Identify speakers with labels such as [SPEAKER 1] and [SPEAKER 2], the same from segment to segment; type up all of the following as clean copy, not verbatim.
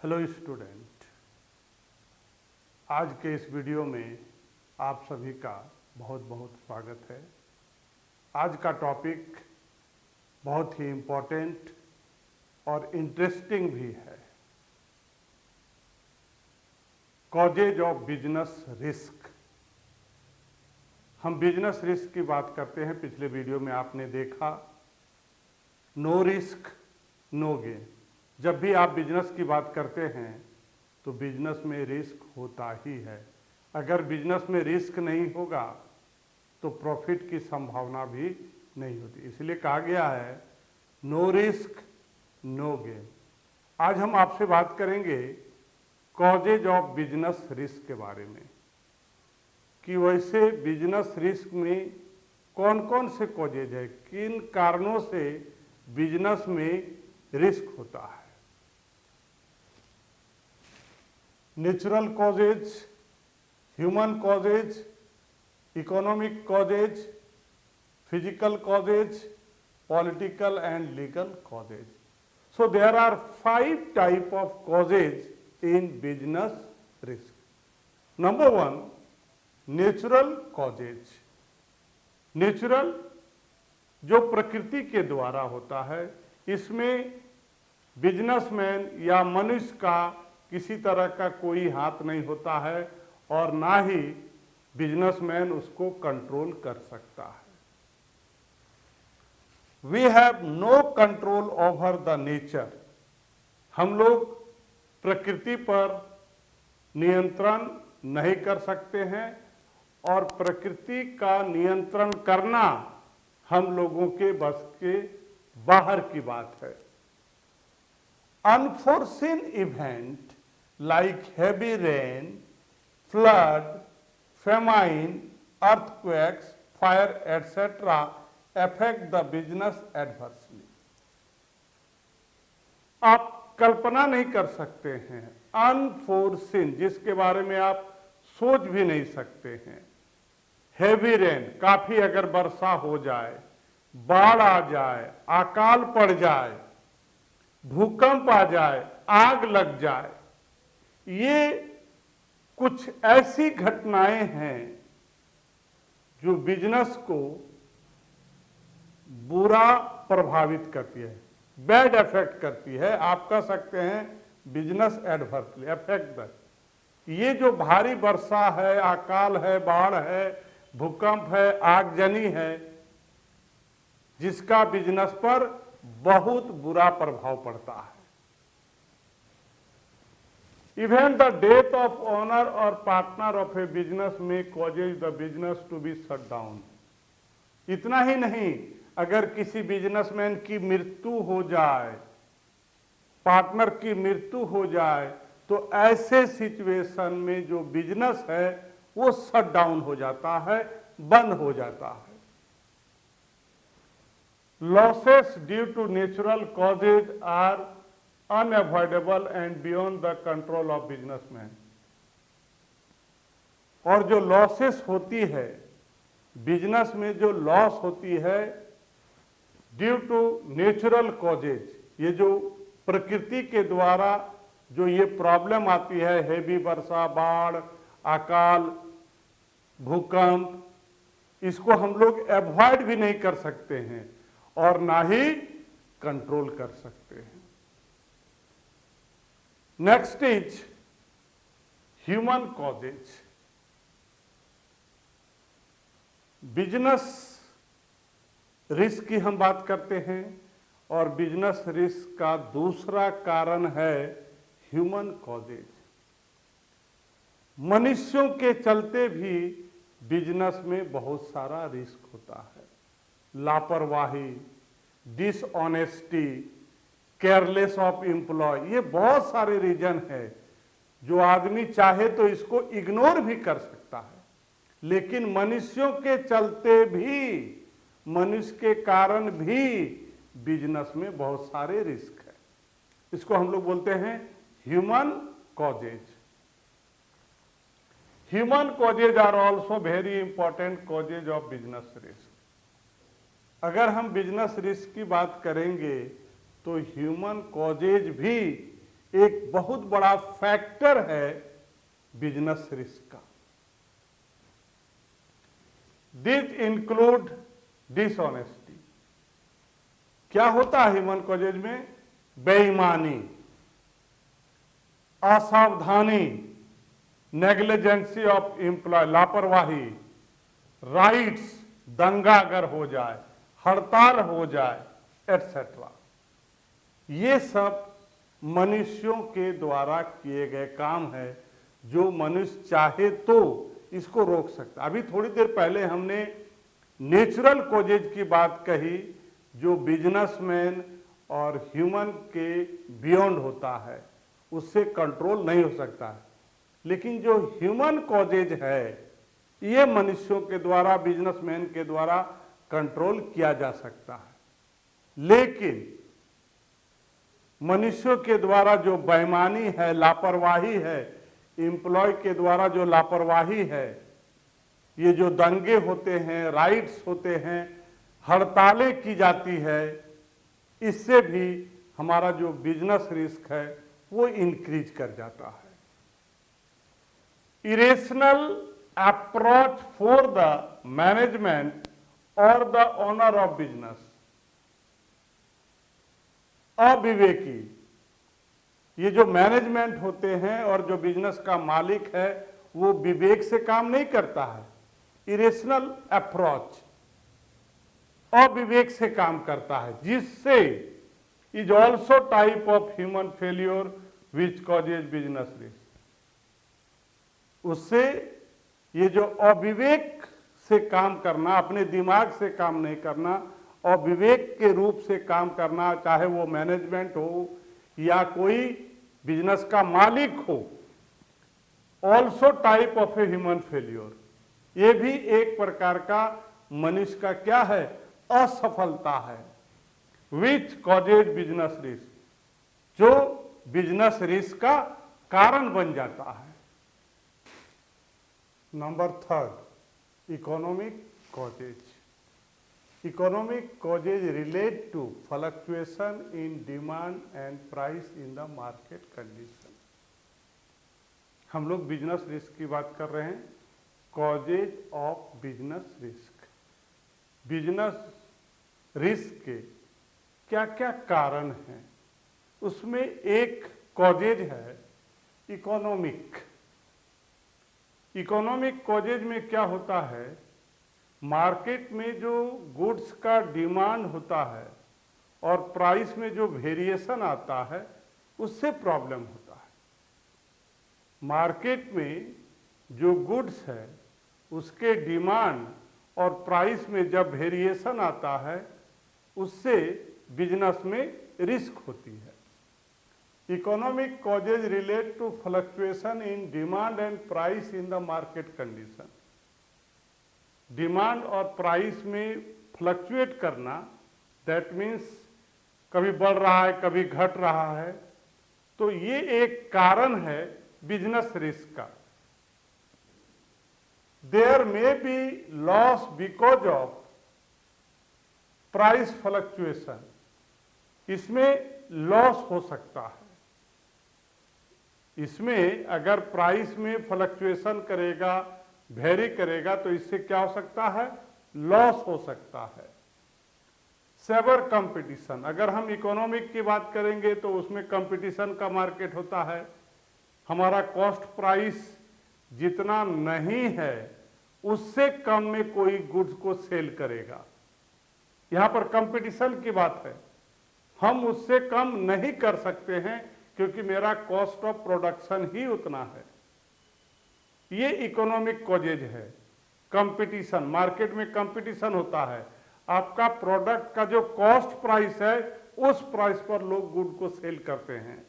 [SPEAKER 1] Hello student, आज के इस वीडियो में आप सभी का बहुत बहुत स्वागत है। आज का टॉपिक बहुत ही इम्पोर्टेंट और इंटरेस्टिंग भी है। Causes of business risk. हम बिजनेस रिस्क की बात करते हैं। पिछले वीडियो में आपने देखा नो रिस्क नो गेन। जब भी आप बिजनेस की बात करते हैं तो बिजनेस में रिस्क होता ही है। अगर बिजनेस में रिस्क नहीं होगा तो प्रॉफिट की संभावना भी नहीं होती। इसलिए कहा गया है नो रिस्क नो गेन। आज हम आपसे बात करेंगे कॉजेज ऑफ बिजनेस रिस्क के बारे में कि वैसे बिजनेस रिस्क में कौन कौन से कॉजेज है, किन कारणों से बिजनेस में रिस्क होता है। Natural causes, human causes, economic causes, physical causes, political and legal causes. So there are 5 type of causes in business risk. Number 1, natural causes. Natural जो प्रकृति के द्वारा होता है, इसमें बिजनेसमैन या मनुष्य का किसी तरह का कोई हाथ नहीं होता है और ना ही बिजनेसमैन उसको कंट्रोल कर सकता है। We have no control over the nature. हम लोग प्रकृति पर नियंत्रण नहीं कर सकते हैं और प्रकृति का नियंत्रण करना हम लोगों के बस के बाहर की बात है। Unforeseen event like heavy rain, flood, famine, earthquakes, fire, etc. affect the business adversely. आप कल्पना नहीं कर सकते हैं अनफोर्सीन, जिसके बारे में आप सोच भी नहीं सकते हैं। हेवी रेन, काफी अगर वर्षा हो जाए, बाढ़ आ जाए, अकाल पड़ जाए, भूकंप आ जाए, आग लग जाए, ये कुछ ऐसी घटनाएं हैं जो बिजनेस को बुरा प्रभावित करती है, बैड इफेक्ट करती है। आप कह सकते हैं बिजनेस एडवर्सली अफेक्ट द। ये जो भारी वर्षा है, अकाल है, बाढ़ है, भूकंप है, आगजनी है, जिसका बिजनेस पर बहुत बुरा प्रभाव पड़ता है। Even the death of owner or partner of a business may causes the business to be shut down. इतना ही नहीं, अगर किसी बिजनेसमैन की मृत्यु हो जाए, पार्टनर की मृत्यु हो जाए, तो ऐसे सिचुएशन में जो बिजनेस है वो शट डाउन हो जाता है, बंद हो जाता है। Losses due to natural causes are unavoidable and beyond the control of businessman. और जो लॉसेस होती है बिजनेस में, जो लॉस होती है ड्यू टू नेचुरल कॉजेज, ये जो प्रकृति के द्वारा जो ये प्रॉब्लम आती है, हेवी वर्षा, बाढ़, अकाल, भूकंप, इसको हम लोग अवॉइड भी नहीं कर सकते हैं और ना ही कंट्रोल कर सकते हैं। Next is human causes. Business risk की हम बात करते हैं और बिजनेस रिस्क का दूसरा कारण है ह्यूमन कॉजेज। मनुष्यों के चलते भी बिजनेस में बहुत सारा रिस्क होता है। लापरवाही, डिसऑनेस्टी, केयरलेस ऑफ एम्प्लॉय, ये बहुत सारे रीजन है जो आदमी चाहे तो इसको इग्नोर भी कर सकता है, लेकिन मनुष्यों के चलते भी, मनुष्य के कारण भी बिजनेस में बहुत सारे रिस्क है। इसको हम लोग बोलते हैं human causes. Human causes are also very important causes of business risk. अगर हम बिजनेस रिस्क की बात करेंगे तो ह्यूमन कॉजेज भी एक बहुत बड़ा फैक्टर है बिजनेस रिस्क का। This include dishonesty. क्या होता है ह्यूमन कॉजेज में? बेईमानी, असावधानी, नेग्लिजेंसी ऑफ एम्प्लॉय, लापरवाही, राइट्स, दंगा अगर हो जाए, हड़ताल हो जाए, एटसेट्रा। ये सब मनुष्यों के द्वारा किए गए काम है जो मनुष्य चाहे तो इसको रोक सकता। अभी थोड़ी देर पहले हमने नेचुरल कॉजेज की बात कही जो बिजनेसमैन और ह्यूमन के बियॉन्ड होता है, उससे कंट्रोल नहीं हो सकता है। लेकिन जो ह्यूमन कॉजेज है ये मनुष्यों के द्वारा, बिजनेसमैन के द्वारा कंट्रोल किया जा सकता है। लेकिन मनुष्यों के द्वारा जो बेईमानी है, लापरवाही है, एम्प्लॉय के द्वारा जो लापरवाही है, ये जो दंगे होते हैं, राइट्स होते हैं, हड़तालें की जाती है, इससे भी हमारा जो बिजनेस रिस्क है वो इंक्रीज कर जाता है। Irrational approach for the management और द ओनर ऑफ बिजनेस, अविवेकी, ये जो मैनेजमेंट होते हैं और जो बिजनेस का मालिक है वो विवेक से काम नहीं करता है। इरेशनल अप्रोच, अविवेक से काम करता है, जिससे is also type of human failure which causes business risk. उससे ये जो अविवेक से काम करना, अपने दिमाग से काम नहीं करना, अविवेक के रूप से काम करना, चाहे वो मैनेजमेंट हो या कोई बिजनेस का मालिक हो, also type of a human failure. ये भी एक प्रकार का मनुष्य का क्या है? असफलता है। विच कॉजेज बिजनेस रिस्क, जो बिजनेस रिस्क का कारण बन जाता है। Number third, economic causes. Economic causes relate to fluctuation in demand and price in the market condition। हम लोग बिजनेस रिस्क की बात कर रहे हैं, causes of business risk. Business risk के क्या क्या कारण हैं, उसमें एक कॉजेज है इकोनॉमिक। इकोनॉमिक कॉजेज में क्या होता है? मार्केट में जो गुड्स का डिमांड होता है और प्राइस में जो वेरिएशन आता है उससे प्रॉब्लम होता है। मार्केट में जो गुड्स है उसके डिमांड और प्राइस में जब वेरिएशन आता है उससे बिजनेस में रिस्क होती है। Economic causes relate to fluctuation in demand and price in the market condition. Demand और प्राइस में फ्लक्चुएट करना, दैट मीन्स कभी बढ़ रहा है कभी घट रहा है, तो ये एक कारण है बिजनेस रिस्क का। There may be loss because of price fluctuation, इसमें लॉस हो सकता है। इसमें अगर प्राइस में फ्लक्चुएशन करेगा, वेरी करेगा, तो इससे क्या हो सकता है? लॉस हो सकता है। सेवर कंपटीशन, अगर हम इकोनॉमिक की बात करेंगे तो उसमें कंपटीशन का मार्केट होता है। हमारा कॉस्ट प्राइस जितना नहीं है उससे कम में कोई गुड्स को सेल करेगा, यहां पर कंपटीशन की बात है। हम उससे कम नहीं कर सकते हैं क्योंकि मेरा कॉस्ट ऑफ प्रोडक्शन ही उतना है। ये इकोनॉमिक कॉजेज है। कंपटीशन, मार्केट में कंपटीशन होता है, आपका प्रोडक्ट का जो कॉस्ट प्राइस है उस प्राइस पर लोग गुड को सेल करते हैं।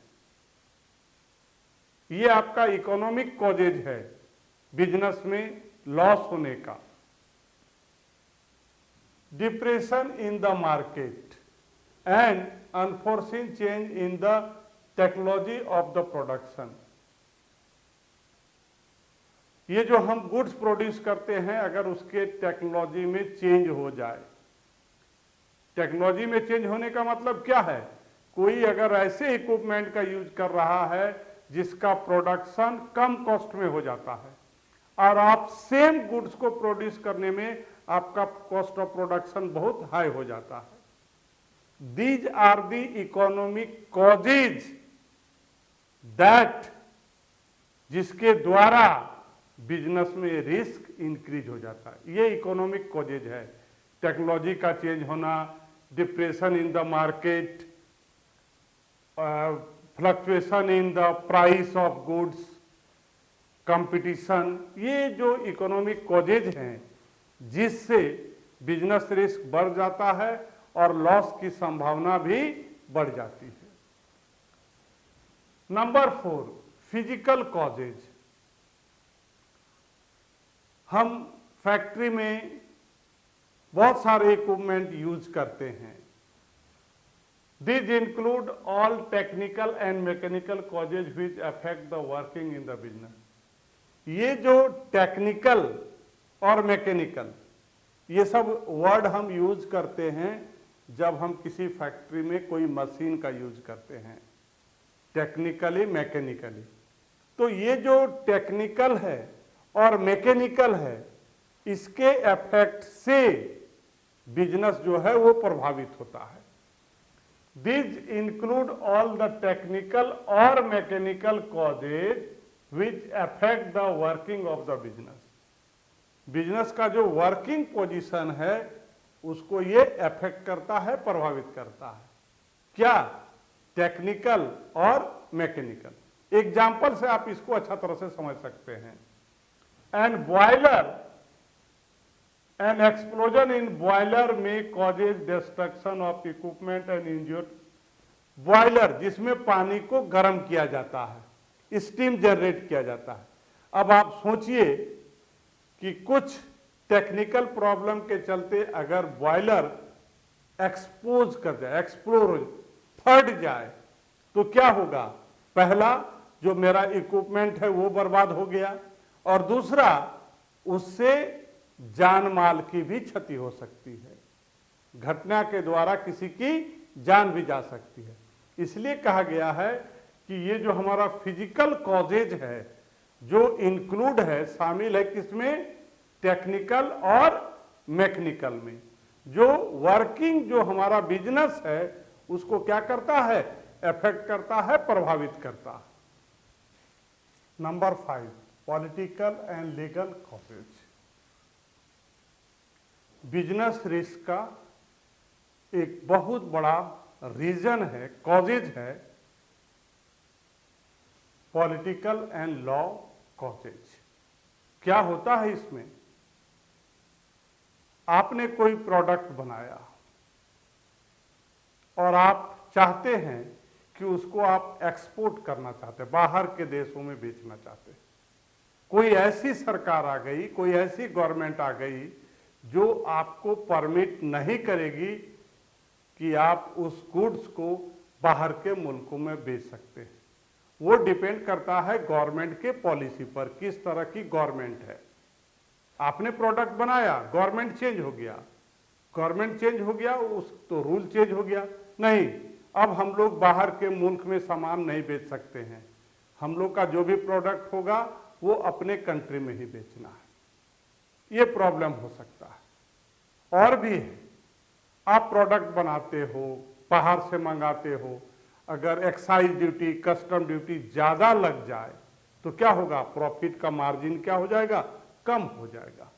[SPEAKER 1] ये आपका इकोनॉमिक कॉजेज है बिजनेस में लॉस होने का। Depression in the market and unforeseen change in the technology of the production. ये जो हम गुड्स प्रोड्यूस करते हैं, अगर उसके टेक्नोलॉजी में चेंज हो जाए, टेक्नोलॉजी में चेंज होने का मतलब क्या है? कोई अगर ऐसे इक्विपमेंट का यूज कर रहा है जिसका प्रोडक्शन कम कॉस्ट में हो जाता है और आप सेम गुड्स को प्रोड्यूस करने में आपका कॉस्ट ऑफ प्रोडक्शन बहुत हाई हो जाता है। These are the economic causes that जिसके द्वारा बिजनेस में रिस्क इंक्रीज हो जाता है। ये इकोनॉमिक कॉजेज है। टेक्नोलॉजी का चेंज होना, depression in the market, fluctuation in the price of goods, competition, ये जो इकोनॉमिक कॉजेज हैं जिससे बिजनेस रिस्क बढ़ जाता है और लॉस की संभावना भी बढ़ जाती है। Number 4, physical causes. हम फैक्ट्री में बहुत सारे इक्विपमेंट यूज करते हैं। These include all technical and mechanical causes which affect the working in the business. ये जो टेक्निकल और मैकेनिकल, ये सब वर्ड हम यूज करते हैं जब हम किसी फैक्ट्री में कोई मशीन का यूज करते हैं, टेक्निकली मैकेनिकली। तो ये जो टेक्निकल है और मैकेनिकल है, इसके इफेक्ट से बिजनेस जो है वो प्रभावित होता है। These include all the technical or mechanical causes which affect the working of the business. Business का जो वर्किंग पोजीशन है उसको ये अफेक्ट करता है, प्रभावित करता है। क्या? टेक्निकल और मैकेनिकल। एग्जाम्पल से आप इसको अच्छा तरह से समझ सकते हैं। And boiler, An explosion in boiler may causes destruction of equipment and injured. Boiler जिसमें पानी को गर्म किया जाता है, स्टीम जनरेट किया जाता है। अब आप सोचिए कि कुछ टेक्निकल प्रॉब्लम के चलते अगर बॉयलर एक्सपोज कर जाए, एक्सप्लोर, फट जाए, तो क्या होगा? पहला, जो मेरा इक्विपमेंट है वो बर्बाद हो गया, और दूसरा, उससे जान माल की भी क्षति हो सकती है। घटना के द्वारा किसी की जान भी जा सकती है। इसलिए कहा गया है कि ये जो हमारा फिजिकल कॉजेज है, जो इंक्लूड है, शामिल है किसमें? टेक्निकल और मैकेनिकल में। जो वर्किंग जो हमारा बिजनेस है उसको क्या करता है? अफेक्ट करता है, प्रभावित करता है। Number 5, political and legal causes. Business risk का एक बहुत बड़ा रीजन है, कॉजेज है, पॉलिटिकल एंड लॉ कॉजेज। क्या होता है इसमें? आपने कोई प्रोडक्ट बनाया और आप चाहते हैं कि उसको आप एक्सपोर्ट करना चाहते हैं, बाहर के देशों में बेचना चाहते हैं। कोई ऐसी सरकार आ गई, कोई ऐसी गवर्नमेंट आ गई जो आपको परमिट नहीं करेगी कि आप उस गुड्स को बाहर के मुल्कों में बेच सकते हैं। वो डिपेंड करता है गवर्नमेंट के पॉलिसी पर, किस तरह की गवर्नमेंट है। आपने प्रोडक्ट बनाया, गवर्नमेंट चेंज हो गया, गवर्नमेंट चेंज हो गया, उस तो रूल चेंज हो गया, नहीं अब हम लोग बाहर के मुल्क में सामान नहीं बेच सकते हैं, हम लोग का जो भी प्रोडक्ट होगा वो अपने कंट्री में ही बेचना है। ये प्रॉब्लम हो सकता है। और भी है, आप प्रोडक्ट बनाते हो, बाहर से मंगाते हो, अगर एक्साइज ड्यूटी, कस्टम ड्यूटी ज़्यादा लग जाए तो क्या होगा? प्रॉफिट का मार्जिन क्या हो जाएगा? कम हो जाएगा।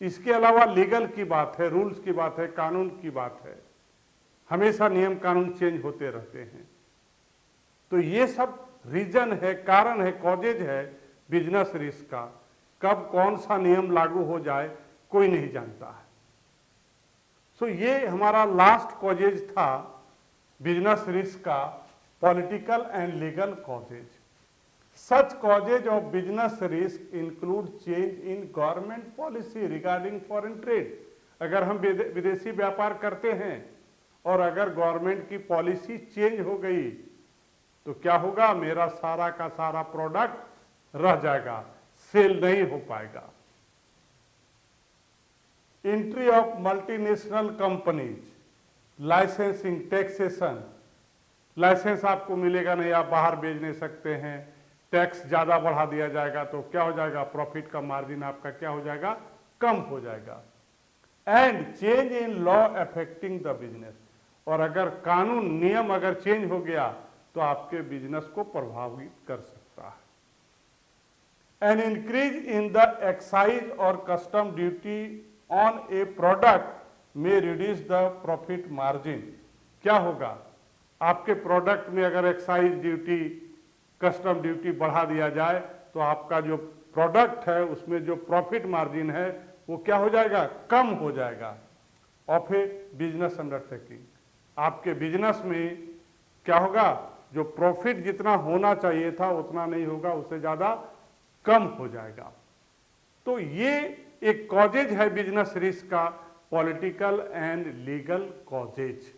[SPEAKER 1] इसके अलावा लीगल की बात है, रूल्स की बात है, कानून की बात है, हमेशा नियम कानून चेंज होते रहते हैं। तो ये सब रीजन है, कारण है, कॉजेज है बिजनेस रिस्क का। कब कौन सा नियम लागू हो जाए कोई नहीं जानता है। सो ये हमारा लास्ट कॉजेज था बिजनेस रिस्क का, political and legal causes. Such causes of business risk include change in government policy regarding foreign trade. अगर हम विदेशी व्यापार करते हैं और अगर गवर्नमेंट की पॉलिसी चेंज हो गई तो क्या होगा? मेरा सारा का सारा प्रोडक्ट रह जाएगा, सेल नहीं हो पाएगा। Entry of multinational companies licensing, taxation, licence आपको मिलेगा नहीं, आप बाहर बेच नहीं सकते हैं, टैक्स ज़्यादा बढ़ा दिया जाएगा तो क्या हो जाएगा, प्रॉफिट का मार्जिन आपका क्या हो जाएगा, कम हो जाएगा। And change in law affecting the business, और अगर कानून नियम अगर चेंज हो गया तो आपके बिजनेस को प्रभावित कर सकता है। An increase in the excise और custom duty on a product में रिड्यूस द प्रॉफिट मार्जिन। क्या होगा, आपके प्रोडक्ट में अगर एक्साइज ड्यूटी, कस्टम ड्यूटी बढ़ा दिया जाए तो आपका जो प्रोडक्ट है उसमें जो प्रॉफिट मार्जिन है वो क्या हो जाएगा, कम हो जाएगा। ऑफ ए बिजनेस अंडरटेकिंग, आपके बिजनेस में क्या होगा, जो प्रॉफिट जितना होना चाहिए था उतना नहीं होगा, उससे ज़्यादा कम हो जाएगा। तो ये एक कॉजेज है बिजनेस रिस्क का, पॉलिटिकल एंड लीगल कॉजेज।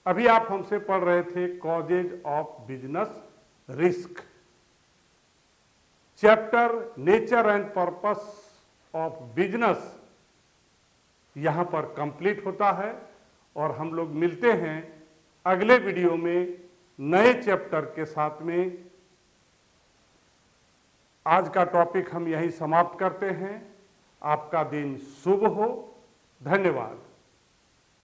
[SPEAKER 1] अभी आप हमसे पढ़ रहे थे causes of business risk. Chapter nature and purpose of business यहां पर कंप्लीट होता है और हम लोग मिलते हैं अगले वीडियो में नए चैप्टर के साथ में। आज का टॉपिक हम यहीं समाप्त करते हैं। आपका दिन शुभ हो। धन्यवाद।